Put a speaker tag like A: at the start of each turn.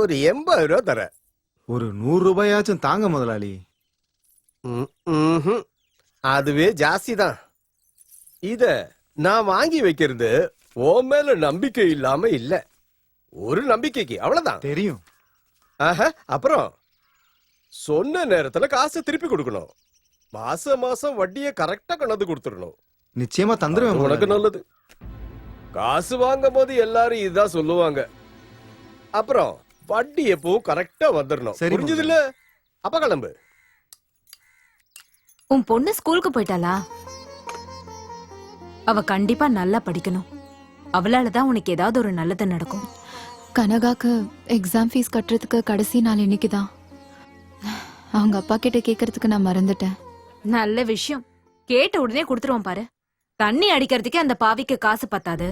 A: ஒரு 80 ரூபா தரேன்.
B: ஒரு 100 ரூபாயாச்சும் தாங்க முதலாளி.
A: அதுவே ஜாஸ்தி தான். இத நான் வாங்கி வைக்கிறது உன் மேல நம்பிக்கை இல்லாம இல்ல, ஒரு நம்பிக்கைக்கு, அவ்வளவுதான்.
B: தெரியும்.
A: அப்புறம் சொன்ன நேரத்துல காசு திருப்பி கொடுக்கணும். மாசம் மாசம் வட்டியை கரெக்டா கொண்டாந்து கொடுத்துடணும்.
B: நிச்சயமா தந்துருவேன்.
A: உனக்கு நல்லது. காசு வாங்கும் போது எல்லாரும் இதுதான் சொல்லுவாங்க. அப்புறம் வட்டி எப்பவும் கரெக்டா வந்துடணும். புரிஞ்சது இல்ல? அப்ப கிளம்பு.
C: உன் பொண்ணு ஸ்கூலுக்கு போயிட்டாளா? அவ கண்டிப்பா நல்லா படிக்கணும். அவளாலதான் உனக்கு ஏதாவது ஒரு நல்லது நடக்கும்.
D: கனகாக்கு எக்ஸாம் ஃபீஸ் கட்டுறதுக்கு கடைசி நாள் இன்னைக்குதான். அவங்க அப்பா கிட்ட கேக்குறதுக்கு நான் மறந்துட்டேன்.
C: நல்ல விஷயம். கேட்ட உடனே கொடுத்துருவான் பாரு. தண்ணி அடிக்கிறதுக்கே அந்த பாவிக்கு காசு பத்தாது.